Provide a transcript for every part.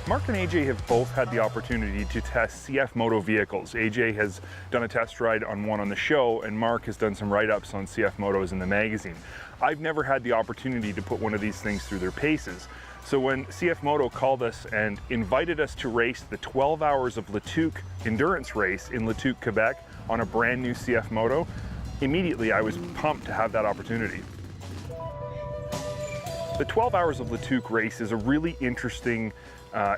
Mark and AJ have both had the opportunity to test CFMOTO vehicles. AJ has done a test ride on one on the show, and Mark has done some write-ups on CFMOTOs in the magazine. I've never had the opportunity to put one of these things through their paces. So when CFMOTO called us and invited us to race the 12 Hours of Le Tuc endurance race in Le Tuc, Quebec on a brand new CFMOTO, immediately I was pumped to have that opportunity. The 12 Hours of Le Tuc race is a really interesting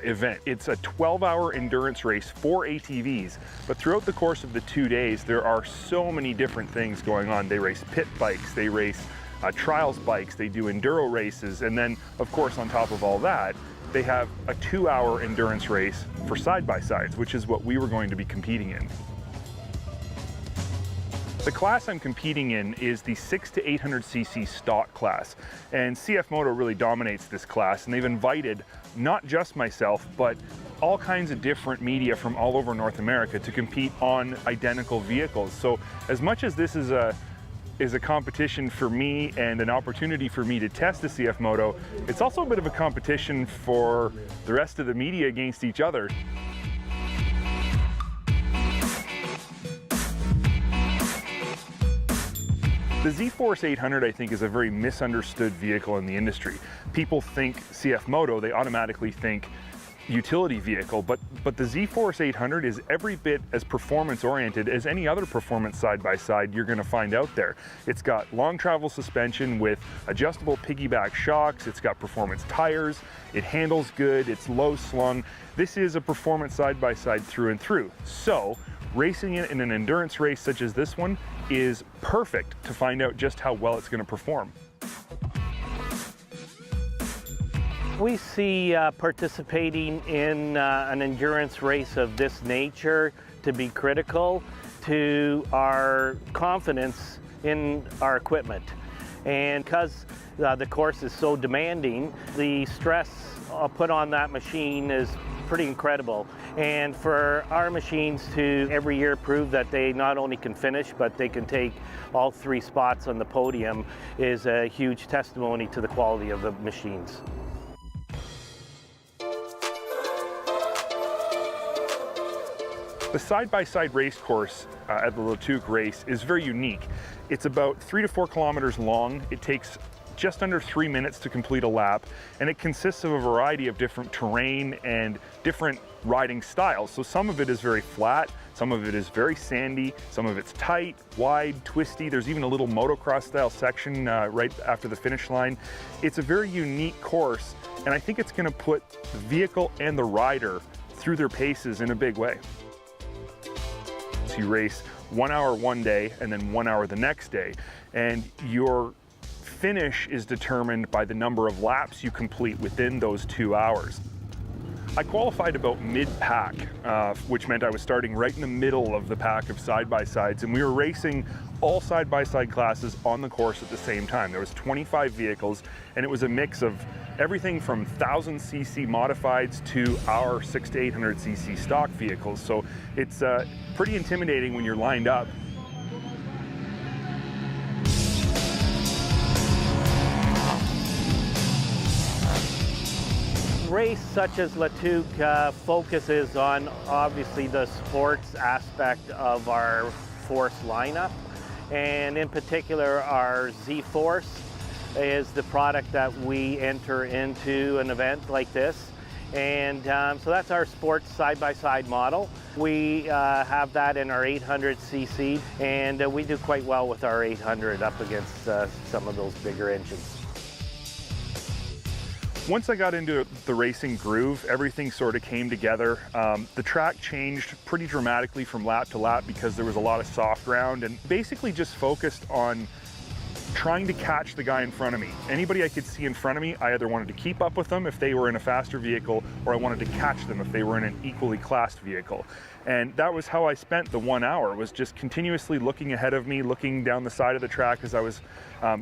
event. It's a 12-hour endurance race for ATVs, but throughout the course of the 2 days, there are so many different things going on. They race pit bikes, they race trials bikes, they do enduro races, and then, of course, on top of all that, they have a 2-hour endurance race for side-by-sides, which is what we were going to be competing in. The class I'm competing in is the 600 to 800cc stock class, and CFMOTO really dominates this class, and they've invited not just myself, but all kinds of different media from all over North America to compete on identical vehicles. So as much as this is a competition for me and an opportunity for me to test the CFMOTO, it's also a bit of a competition for the rest of the media against each other. The Z-Force 800, I think, is a very misunderstood vehicle in the industry. People think CFMOTO, they automatically think utility vehicle, but the Z-Force 800 is every bit as performance-oriented as any other performance side-by-side you're going to find out there. It's got long travel suspension with adjustable piggyback shocks, it's got performance tires, it handles good, it's low slung. This is a performance side-by-side through and through. So, racing it in an endurance race such as this one is perfect to find out just how well it's going to perform. We see participating in an endurance race of this nature to be critical to our confidence in our equipment. And because the course is so demanding, the stress put on that machine is pretty incredible. And for our machines to every year prove that they not only can finish, but they can take all 3 spots on the podium is a huge testimony to the quality of the machines. The side-by-side race course at the Le Tuc race is very unique. It's about 3 to 4 kilometers long. It takes just under 3 minutes to complete a lap, and it consists of a variety of different terrain and different riding styles. So some of it is very flat, some of it is very sandy, some of it's tight, wide, twisty. There's even a little motocross style section right after the finish line. It's a very unique course, and I think it's going to put the vehicle and the rider through their paces in a big way. So you race 1 hour one day and then 1 hour the next day, and your finish is determined by the number of laps you complete within those 2 hours. I qualified about mid-pack, which meant I was starting right in the middle of the pack of side-by-sides, and we were racing all side-by-side classes on the course at the same time. There was 25 vehicles, and it was a mix of everything from 1000cc modifieds to our 600 to 800cc stock vehicles. So it's pretty intimidating when you're lined up. Race such as Le Tuc focuses on obviously the sports aspect of our Force lineup, and in particular our Z-Force is the product that we enter into an event like this, and so that's our sports side-by-side model. We have that in our 800cc, and we do quite well with our 800 up against some of those bigger engines. Once I got into the racing groove, everything sort of came together. The track changed pretty dramatically from lap to lap because there was a lot of soft ground, and basically just focused on trying to catch the guy in front of me. Anybody I could see in front of me, I either wanted to keep up with them if they were in a faster vehicle, or I wanted to catch them if they were in an equally classed vehicle. And that was how I spent the 1 hour, was just continuously looking ahead of me, looking down the side of the track as I was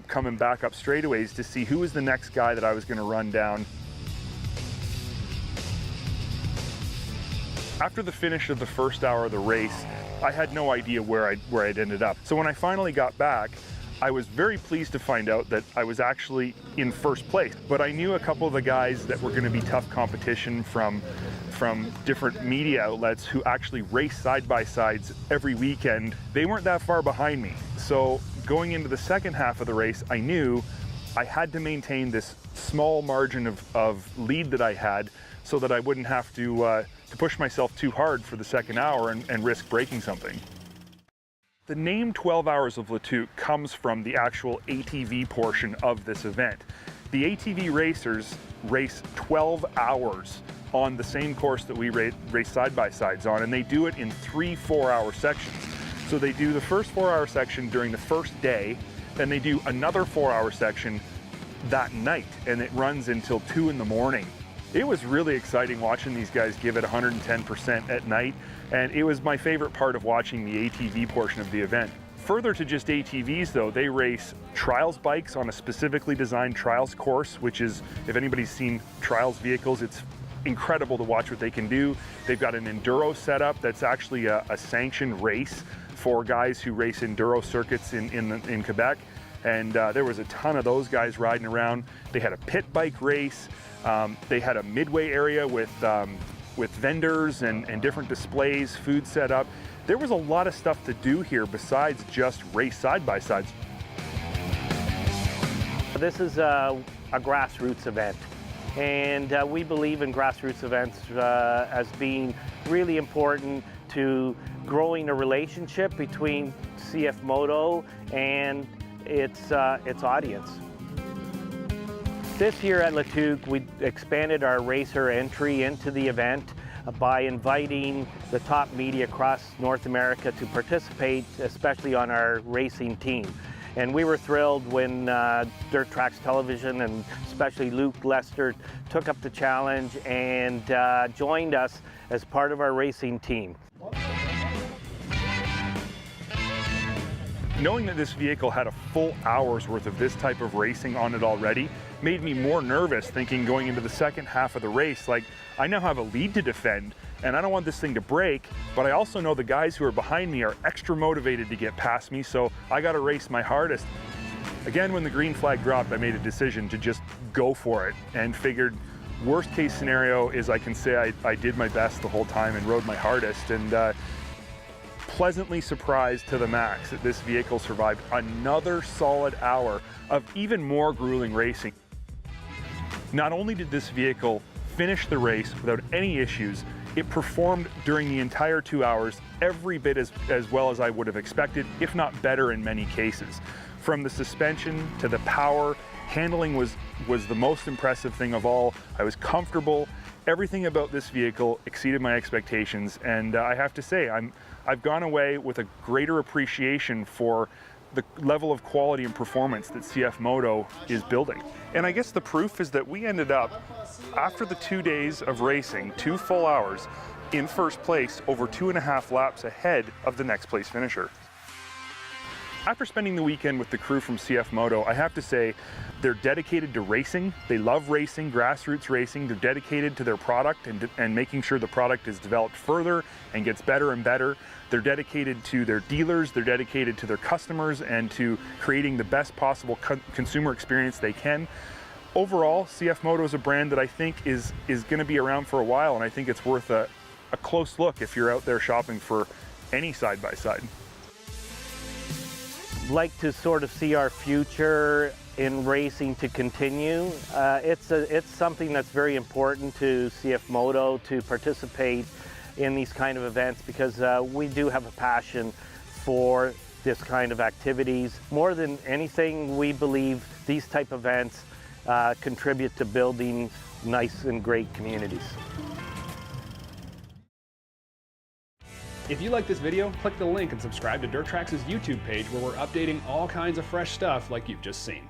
coming back up straightaways to see who was the next guy that I was going to run down. After the finish of the first hour of the race, I had no idea where I'd ended up. So when I finally got back, I was very pleased to find out that I was actually in first place. But I knew a couple of the guys that were going to be tough competition from different media outlets who actually race side-by-sides every weekend. They weren't that far behind me. So going into the second half of the race, I knew I had to maintain this small margin of lead that I had so that I wouldn't have to push myself too hard for the second hour and risk breaking something. The name 12 Hours of Le Tuc comes from the actual ATV portion of this event. The ATV racers race 12 hours on the same course that we race side-by-sides on, and they do it in 3 4-hour sections. So they do the first 4-hour section during the first day, then they do another 4-hour section that night, and it runs until 2 in the morning. It was really exciting watching these guys give it 110% at night, and it was my favorite part of watching the ATV portion of the event. Further to just ATVs though, they race trials bikes on a specifically designed trials course, which is, if anybody's seen trials vehicles, it's incredible to watch what they can do. They've got an enduro setup that's actually a sanctioned race for guys who race enduro circuits in Quebec. And there was a ton of those guys riding around. They had a pit bike race. They had a midway area with vendors and different displays, food set up. There was a lot of stuff to do here besides just race side-by-sides. This is a grassroots event, and we believe in grassroots events as being really important to growing a relationship between CFMOTO and its audience. This year at Le Tuc, we expanded our racer entry into the event by inviting the top media across North America to participate, especially on our racing team. And we were thrilled when Dirt Tracks Television and especially Luke Lester took up the challenge and joined us as part of our racing team. Knowing that this vehicle had a full hour's worth of this type of racing on it already made me more nervous, thinking going into the second half of the race, like, I now have a lead to defend and I don't want this thing to break, but I also know the guys who are behind me are extra motivated to get past me, so I got to race my hardest. Again, when the green flag dropped, I made a decision to just go for it and figured worst case scenario is I can say I did my best the whole time and rode my hardest, and pleasantly surprised to the max that this vehicle survived another solid hour of even more grueling racing. Not only did this vehicle finish the race without any issues, it performed during the entire 2 hours every bit as well as I would have expected, if not better in many cases. From the suspension to the power, handling was the most impressive thing of all. I was comfortable. Everything about this vehicle exceeded my expectations, and I have to say, I've gone away with a greater appreciation for the level of quality and performance that CFMOTO is building. And I guess the proof is that we ended up, after the 2 days of racing, 2 full hours, in first place over 2.5 laps ahead of the next place finisher. After spending the weekend with the crew from CFMOTO, I have to say they're dedicated to racing. They love racing, grassroots racing. They're dedicated to their product and making sure the product is developed further and gets better and better. They're dedicated to their dealers, they're dedicated to their customers and to creating the best possible consumer experience they can. Overall, CFMOTO is a brand that I think is going to be around for a while, and I think it's worth a close look if you're out there shopping for any side-by-side. Like to sort of see our future in racing to continue. It's something that's very important to CFMOTO to participate in these kind of events, because we do have a passion for this kind of activities. More than anything, we believe these type of events contribute to building nice and great communities. If you like this video, click the link and subscribe to Dirt Tracks' YouTube page, where we're updating all kinds of fresh stuff like you've just seen.